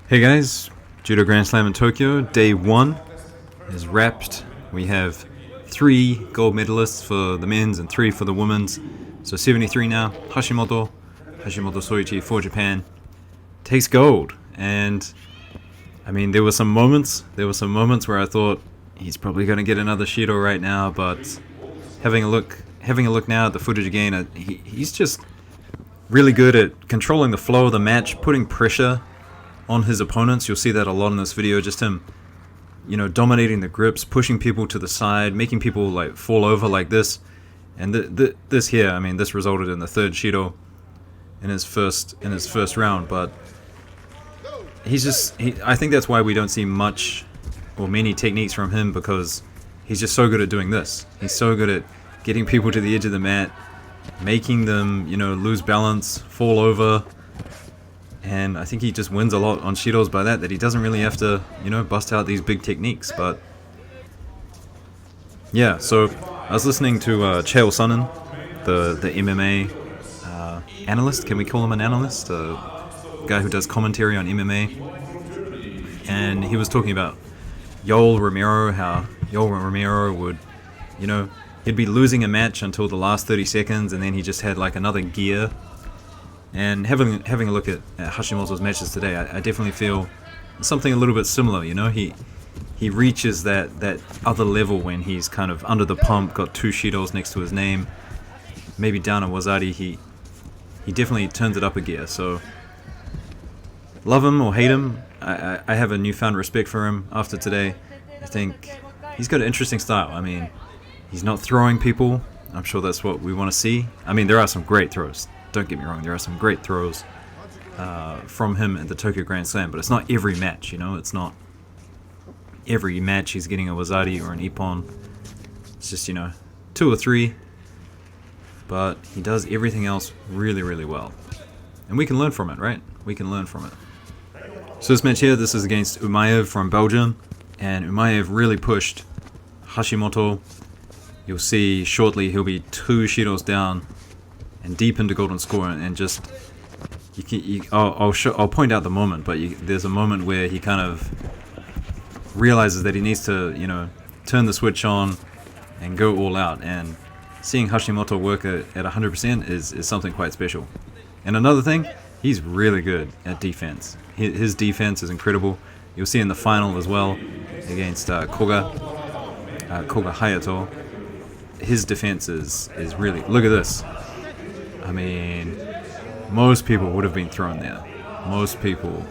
Hey guys, Judo Grand Slam in Tokyo, day 1 is wrapped. We have 3 gold medalists for the men's and 3 for the women's. So 73 now, Hashimoto Soichi for Japan, takes gold. And I mean, there were some moments where I thought he's probably going to get another Shido right now, but having a look now at the footage again, he's just really good at controlling the flow of the match, putting pressure on his opponents. You'll see that a lot in this video, just him, dominating the grips, pushing people to the side, making people like fall over like this. And this here, I mean, this resulted in the 3rd Shido in his first round, but I think that's why we don't see much or many techniques from him, because he's just so good at doing this. He's so good at getting people to the edge of the mat, making them, lose balance, fall over. And I think he just wins a lot on Shidos by that he doesn't really have to, bust out these big techniques. But yeah, so I was listening to Chael Sonnen, the MMA analyst. Can we call him an analyst? A guy who does commentary on MMA. And he was talking about Yoel Romero, how Yoel Romero would, he'd be losing a match until the last 30 seconds, and then he just had like another gear. And having a look at Hashimoto's matches today, I definitely feel something a little bit similar. He reaches that other level when he's kind of under the pump, got 2 Shidos next to his name, maybe down a Wazari. He definitely turns it up a gear. So love him or hate him, I have a newfound respect for him after today. I think he's got an interesting style. I mean, he's not throwing people. I'm sure that's what we want to see. I mean, there are some great throws. Don't get me wrong, there are some great throws from him at the Tokyo Grand Slam, but it's not every match, It's not every match he's getting a Wazari or an Ippon. It's just, 2 or 3. But he does everything else really, really well. And we can learn from it, right? We can learn from it. So this match here, this is against Umayev from Belgium. And Umayev really pushed Hashimoto. You'll see shortly he'll be 2 Shidos down and deep into golden score, and just I'll point out the moment, but there's a moment where he kind of realizes that he needs to turn the switch on and go all out, and seeing Hashimoto work at 100% is something quite special. And another thing, he's really good at defense. His defense is incredible. You'll see in the final as well against Koga Hayato. His defense is really, look at this. I mean, most people would have been thrown there. Most people.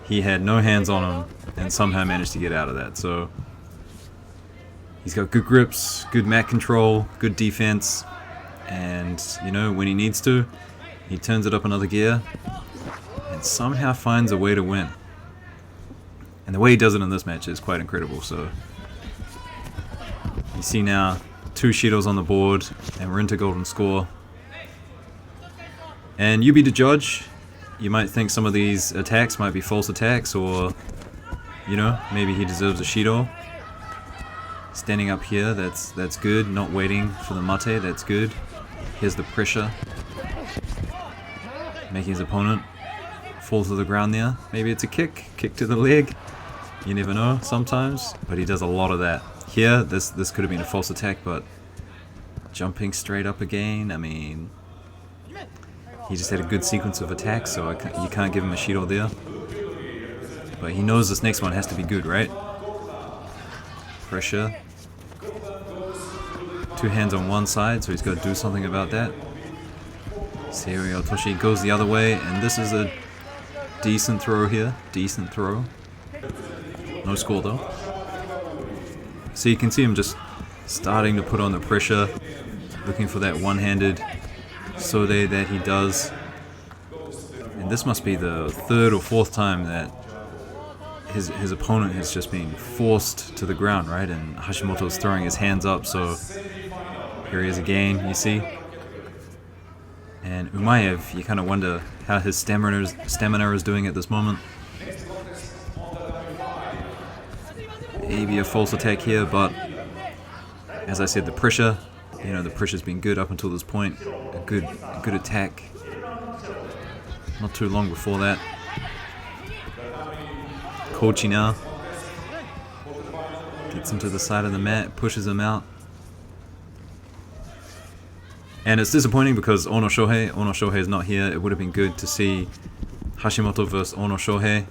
He had no hands on him and somehow managed to get out of that. So he's got good grips, good mat control, good defense, and when he needs to, he turns it up another gear and somehow finds a way to win. And the way he does it in this match is quite incredible. So you see now 2 Shidos on the board, and we're into golden score. And you be the judge. You might think some of these attacks might be false attacks, or, maybe he deserves a Shido. Standing up here, that's good. Not waiting for the mate, that's good. Here's the pressure. Making his opponent fall to the ground there. Maybe it's a kick to the leg. You never know sometimes, but he does a lot of that. Here, this could have been a false attack, but jumping straight up again, I mean, he just had a good sequence of attacks, so you can't give him a Shido there. But he knows this next one has to be good, right? Pressure. 2 hands on one side, so he's got to do something about that. Seiri Otoshi goes the other way, and this is a decent throw here. Decent throw. No score though. So you can see him just starting to put on the pressure, looking for that one-handed Sode that he does. And this must be the 3rd or 4th time that his opponent has just been forced to the ground, right? And Hashimoto's throwing his hands up, so here he is again, you see. And Umayev, you kind of wonder how his stamina is doing at this moment. Maybe a false attack here, but as I said, the pressure, the pressure's been good up until this point. A good attack. Not too long before that. Kochi now. Gets him to the side of the mat, pushes him out. And it's disappointing because Ono Shohei is not here. It would have been good to see Hashimoto versus Ono Shohei.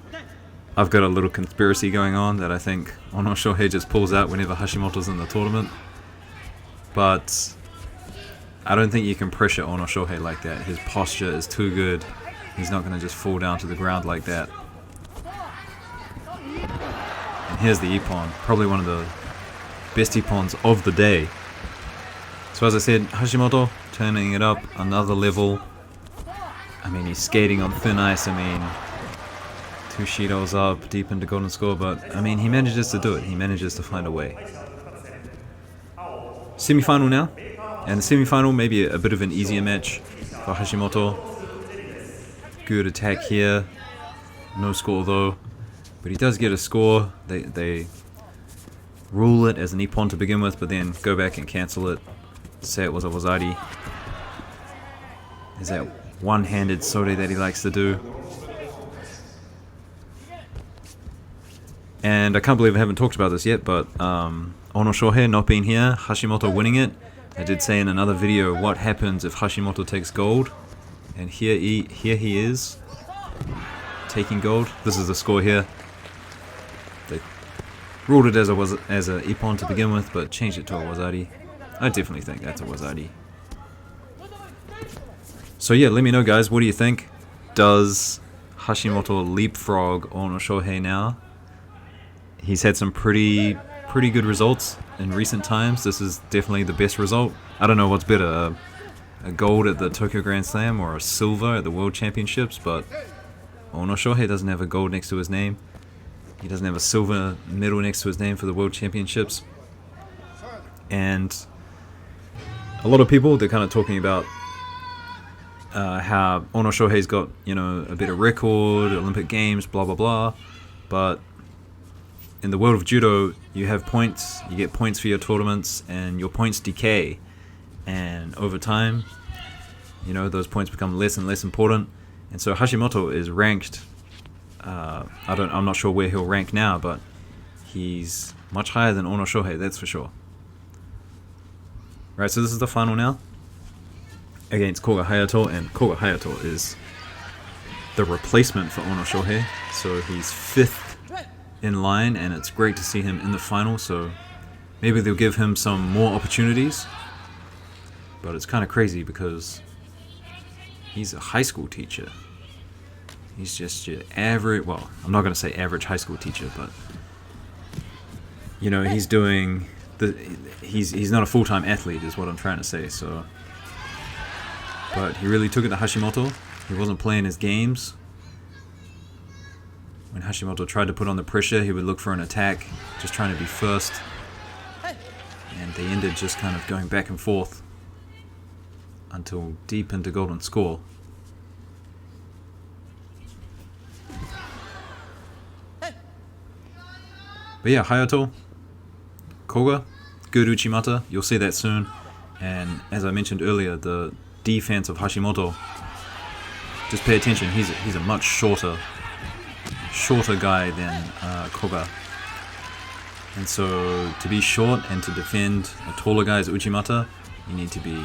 I've got a little conspiracy going on that I think Ono Shohei just pulls out whenever Hashimoto's in the tournament. But I don't think you can pressure Ono Shohei like that. His posture is too good. He's not going to just fall down to the ground like that. And here's the Ippon, probably one of the best Ippons of the day. So as I said, Hashimoto turning it up another level. I mean, he's skating on thin ice. I mean, 2 Shidos up, deep into golden score, but I mean, he manages to do it. He manages to find a way. Semi-final now, and the semi-final maybe a bit of an easier match for Hashimoto. Good attack here, no score though, but he does get a score. They rule it as an Ippon to begin with, but then go back and cancel it. Say it was a Wazari. There's that one-handed sore that he likes to do. And I can't believe I haven't talked about this yet, but Ono Shohei not being here, Hashimoto winning it. I did say in another video what happens if Hashimoto takes gold. And here he is, taking gold. This is the score here. They ruled it as a Ippon to begin with, but changed it to a Wazari. I definitely think that's a Wazari. So yeah, let me know guys, what do you think? Does Hashimoto leapfrog Ono Shohei now? He's had some pretty good results in recent times. This is definitely the best result. I don't know what's better, a gold at the Tokyo Grand Slam or a silver at the World Championships, but Ono Shohei doesn't have a gold next to his name. He doesn't have a silver medal next to his name for the World Championships. And a lot of people, they're kind of talking about how Ono Shohei's got, you know, a better record, Olympic Games, blah blah blah. But in the world of judo, you have points, you get points for your tournaments, and your points decay. And over time, you know, those points become less and less important. And so Hashimoto is ranked, I'm not sure where he'll rank now, but he's much higher than Ono Shohei, that's for sure. Right, so this is the final now against Koga Hayato, and Koga Hayato is the replacement for Ono Shohei, so he's 5th in line, and it's great to see him in the final, so maybe they'll give him some more opportunities. But it's kind of crazy because he's a high school teacher. He's just your average, well, I'm not going to say average high school teacher, but you know, he's doing he's not a full-time athlete is what I'm trying to say. So, but he really took it to Hashimoto. He wasn't playing his games. When Hashimoto tried to put on the pressure, he would look for an attack, just trying to be first. And they ended just kind of going back and forth until deep into golden score. But yeah, Hayato, Koga, good Uchimata, you'll see that soon. And as I mentioned earlier, the defense of Hashimoto, just pay attention, he's a much shorter guy than Koga. And so to be short and to defend a taller guy's Uchimata, you need to be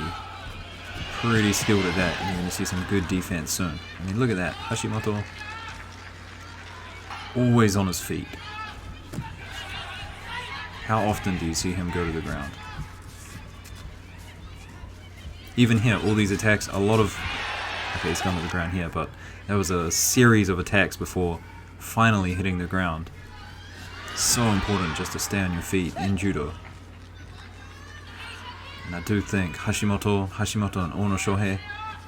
pretty skilled at that. You're going to see some good defense soon. I mean, look at that. Hashimoto, always on his feet. How often do you see him go to the ground? Even here, all these attacks, a lot of... Okay, he's gone to the ground here, but there was a series of attacks before finally hitting the ground. So important just to stay on your feet in judo. And I do think Hashimoto and Ono Shohei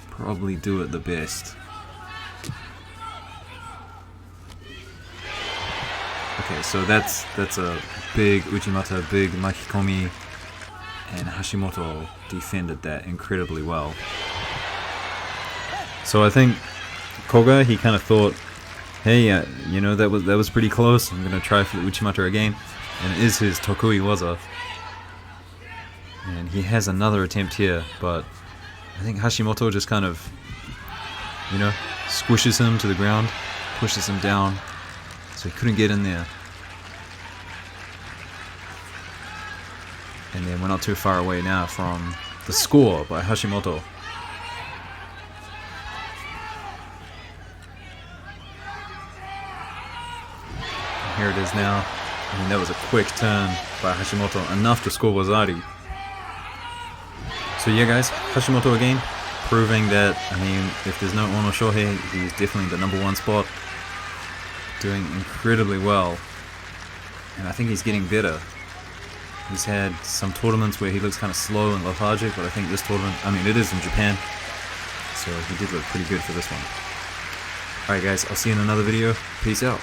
probably do it the best. Okay, so that's a big Uchimata, big Makikomi, and Hashimoto defended that incredibly well. So I think Koga, he kind of thought, hey, you know, that was pretty close. I'm gonna try for the Uchimata again, and it is his Tokui Waza. And he has another attempt here, but I think Hashimoto just kind of, you know, squishes him to the ground, pushes him down. So So he couldn't get in there. And then we're not too far away now from the score by Hashimoto. And here it is now. I mean, that was a quick turn by Hashimoto, enough to score Wazari. So yeah guys, Hashimoto again, proving that, I mean, if there's no Ono Shohei, he's definitely the #1 spot. Doing incredibly well. And I think he's getting better. He's had some tournaments where he looks kind of slow and lethargic, but I think this tournament, I mean, it is in Japan, so he did look pretty good for this one. Alright guys, I'll see you in another video. Peace out.